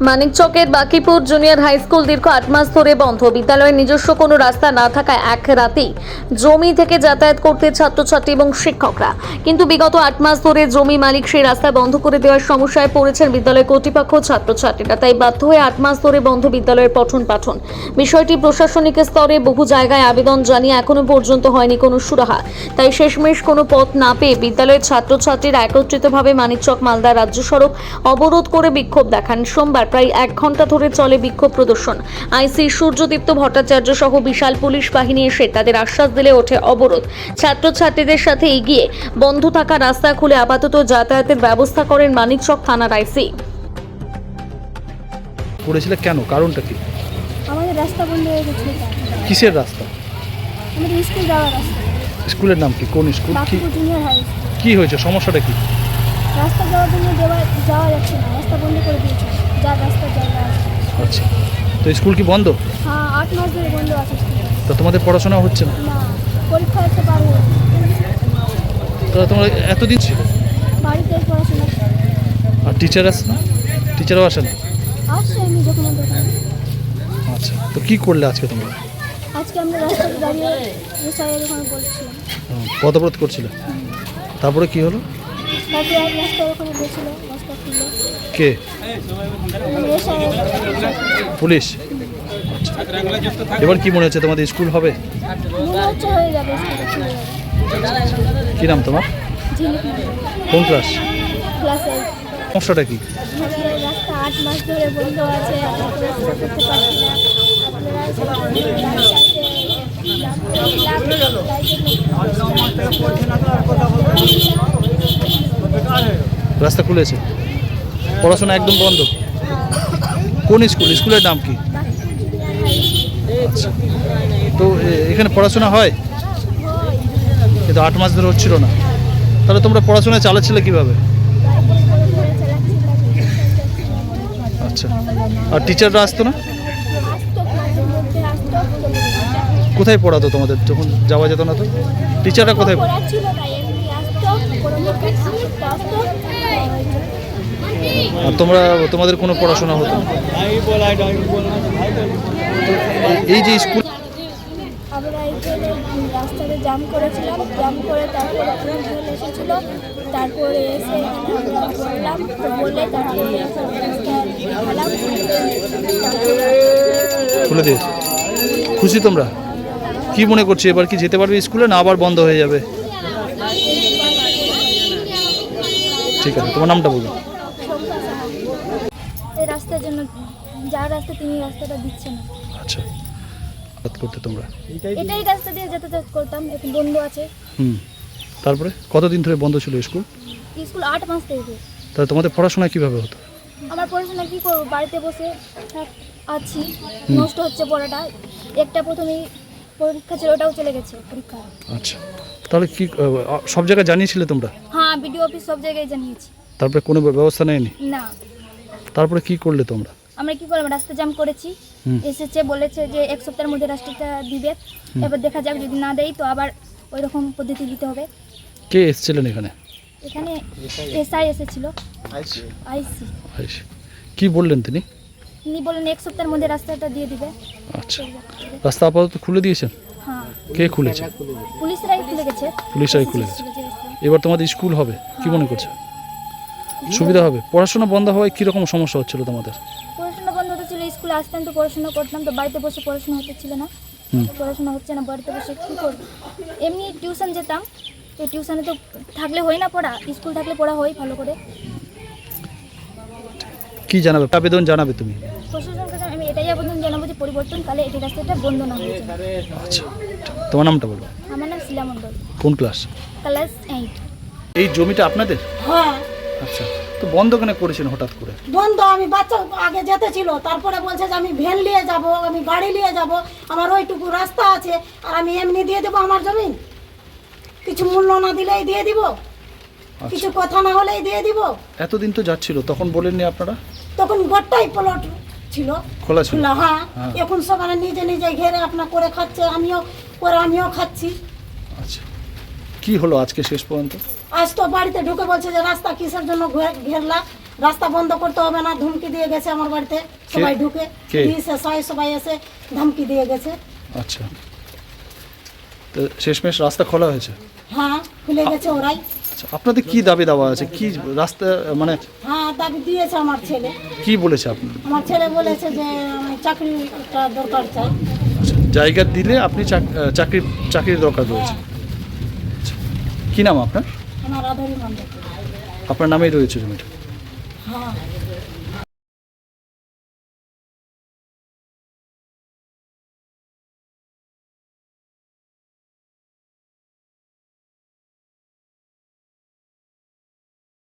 মানিকচকের Bakipur junior high school দীর্ঘ ৮ মাস ধরে বন্ধ। বিদ্যালয়ের নিজস্ব কোনো রাস্তা না থাকায় এক রাতেই জমি থেকে যাতায়াত করতে ছাত্রছাত্রী এবং শিক্ষকরা। কিন্তু বিগত ৮ মাস ধরে জমি মালিক সেই রাস্তা বন্ধ করে দেওয়ার সমস্যায় পড়েছেন বিদ্যালয় কর্তৃপক্ষ ছাত্রছাত্রীরা। তাই বাধ্য হয়ে ৮ মাস ধরে বন্ধ বিদ্যালয়ের পঠন পাঠন। বিষয়টি প্রশাসনিক স্তরে বহু জায়গায় আবেদন জানিয়ে এখনো পর্যন্ত হয়নি কোনো সুরাহা। তাই শেষমেশ কোনো পথ না পেয়ে বিদ্যালয়ের ছাত্রছাত্রীরা একত্রিতভাবে মানিকচক মালদা রাজ্য সড়ক অবরোধ করে বিক্ষোভ দেখান। সোমবার প্রায় 1 ঘন্টা ধরে চলে বিক্ষোভ প্রদর্শন। আইসি সূর্যদীপ্ত ভট্টাচার্য সহ বিশাল পুলিশ বাহিনী এসে তাদের আশ্বাস দিলে ওঠে অবরোধ। ছাত্রছাত্রীদের সাথে এগিয়ে বন্ধ থাকা রাস্তা খুলে আপাতত যাতায়াতের ব্যবস্থা করেন মানিকচক থানার আইসি। করেছিল কেন, কারণটা কি? আমাদের রাস্তা বন্ধ হয়ে গেছে। কিসের রাস্তা? আমাদের স্কুল যাওয়ার রাস্তা। স্কুলের নাম কি? কোন স্কুল? কি বাকিপুর জুনিয়র হাই স্কুল। কি হয়েছে, সমস্যাটা কি? রাস্তা যাওয়ার জন্য যাওয়া যাচ্ছে না, রাস্তা বন্ধ করে দিয়েছে। যার রাস্তা জায়গা আছে। আচ্ছা, তো স্কুল কি বন্ধ? হ্যাঁ, 8 মাস ধরে বন্ধ আছে স্কুল। তো তোমাদের পড়াশোনা হচ্ছে না? না, পরীক্ষা একটা পারবো। তো তোমরা এতদিন ছিল বাড়িতে পড়াশোনা আর টিচার আসে না? টিচারও আসে না? আসছে এমনি যখন দোকানে। আচ্ছা, তো কি করলে আজকে তোমরা? আজকে আমরা রাস্তায় দাঁড়িয়ে স্যারের ওখানে বলছিলাম। পদব্রত করছিলে, তারপরে কি হলো? তারপরে এক রাস্তার ওখানে গেছিল, রাস্তা খুললো। কে? Sir police? আচ্ছা, এবার কি মনে হচ্ছে তোমাদের স্কুল হবে? মনে হচ্ছে হয়ে যাবে, স্কুলে খুলে যাবে। কি নাম তোমার? ঝিলিক মন্ডল। কোন ক্লাস? ক্লাস 8। সমস্যাটা কি? আমাদের রাস্তা 8 মাস ধরে বন্ধ আছে, আমরা পড়াশোনা করতে পারছি না। আপনারা এসে রাস্তা খুলেছে, পড়াশোনা একদম বন্ধ। কোন স্কুল? স্কুলের নাম কি? আচ্ছা, তো এখানে পড়াশোনা হয় কিন্তু 8 মাস ধরে হচ্ছিল না, তাহলে তোমরা পড়াশোনা চালাচ্ছিলে কিভাবে? আচ্ছা, আর টিচাররা আসতো না? কোথায় পড়াতো তোমাদের যখন যাওয়া যেত না? তো টিচাররা কোথায়? আর তোমাদের কোনো পড়াশোনা হতো না? এই যে স্কুল, আমরা রাস্তাতে জাম করেছিলাম, জাম করে তারপরে পুলিশ এসেছিল, তারপরে এসে এখানে আমরা বললাম, তো বলে তারপরে খুলে দিয়েছে। খুশি তোমরা? কি মনে করছো, এবার কি যেতে পারবে স্কুলে, না আবার বন্ধ হয়ে যাবে? ঠিক আছে, তোমার নামটা বলুন। এই রাস্তার জন্য যার রাস্তা তিনি রাস্তাটা দিচ্ছে না। আচ্ছা, করতে তোমরা এটাই রাস্তা দিয়ে যাতায়াত করতাম, এখন বন্ধ আছে। তারপরে কতদিন ধরে বন্ধ ছিল স্কুল? স্কুল 8 মাস থেকে। তাহলে তোমাদের পড়াশোনা কিভাবে হতো? আমার পড়াশোনা কী করবো, বাড়িতে বসে আছি, নষ্ট হচ্ছে পড়াটা। একটা প্রথমেই পরীক্ষা ছিল, ওটাও চলে গেছে পরীক্ষা। আচ্ছা, তাহলে কি সব জায়গায় জানিয়েছিলে তোমরা? হ্যাঁ, বিডিও অফিস সব জায়গায় জানিয়েছি। তারপরে কোনো ব্যবস্থা নেয়নি? না। তারপরে কি করলে তোমরা? আমরা কি করলাম, রাস্তা জ্যাম করেছি। এসেছে, বলেছে যে 1 সপ্তাহের মধ্যে রাস্তাটা দিবে। এবার দেখা যাক, যদি না দেয় তো আবার ওই রকম পদ্ধতি দিতে হবে। কে এসেছিলেন এখানে? এখানে এসআই এসেছিল, আইসি। কি বললেন তিনি? তিনি বললেন 1 সপ্তাহের মধ্যে রাস্তাটা দিয়ে দিবে। আচ্ছা, রাস্তা আপাতত খুলে দিয়েছেন? হ্যাঁ। কে খুলেছে? পুলিশরাই খুলে গেছে। পুলিশরাই খুলে গেছে। এবার তোমাদের স্কুল হবে, কি মনে করছো? সুবিধা হবে? পড়াশোনা বন্ধ হওয়ায় কীরকম সমস্যা হচ্ছিল তোমাদের? পড়াশোনা বন্ধ হতেছিল, স্কুলে আসতাম তো পড়াশোনা করতাম, তো বাড়িতে বসে পড়াশোনা হতেছিল না। পড়াশোনা হচ্ছে না, বাড়িতে বসে কী করব? এমনি টিউশন যেতাম, তো টিউশনে তো থাকলে হয় না পড়া, স্কুল থাকলে পড়া হয় ভালো করে। কি জানাবে, আবেদন জানাবে তুমি? প্রশাসনের কাছে আমি এটাই আবেদন জানাবো যে পরিবর্তন কালে এই রাস্তাটা বন্ধ না হয়ে যায়। আচ্ছা, তোমার নামটা বলো। আমার নাম শিলা মণ্ডল। কোন ক্লাস? ক্লাস 8। এই জমিটা আপনাদের? হ্যাঁ, আচ্ছা, তো বন্ধ কেন করেছেন হঠাৎ করে? বন্ধ। আমি বাচ্চা আগে যেতে ছিল, তারপরে বলছে যে আমি ভ্যান নিয়ে যাব, আমি গাড়ি নিয়ে যাব, আমার ওইটুকু রাস্তা আছে, আর আমি এমনি দিয়ে দেবো আমার জমি? কিছু মূল্য না দিলেই দিয়ে দিব, কিছু কথা না হলেই দিয়ে দিব। এতদিন তো যাচ্ছিল, তখন বলেননি আপনারা? তখন গোটাই প্লট ছিল, খোলা ছিল। হ্যাঁ, এখন সবাই নিজে নিজে ঘেরে আপনার করে খাচ্ছে, আমিও খাচ্ছি। আচ্ছা, কি হলো আজকে শেষ পর্যন্ত? আজ তো বাড়িতে ঢুকে বলছে যে রাস্তা কিসের জন্য ঘেরলা, রাস্তা বন্ধ করতে হবে না, ধমকি দিয়ে গেছে আমার বাড়িতে সবাই ঢুকে কে? সবাই এসে ধমকি দিয়ে গেছে। আচ্ছা, তো শেষমেশ রাস্তা খোলা হয়েছে? হ্যাঁ, খুলে গেছে ওরাই। আচ্ছা, আপনাদের কি দাবি দাওয়া আছে, কি রাস্তা মানে হ্যাঁ, দাবি দিয়েছে আমার ছেলে। কি বলেছে আপনি? আমার ছেলে বলেছে যে আমি চাকরিটা দরকার চাই। আচ্ছা, জায়গা দিলে আপনি চাকরির দরকার রয়েছে। আচ্ছা, কি নাম আপনার? আমার আধারি মন্দির। আপনার নামেই রয়েছে জমিটা? হ্যাঁ।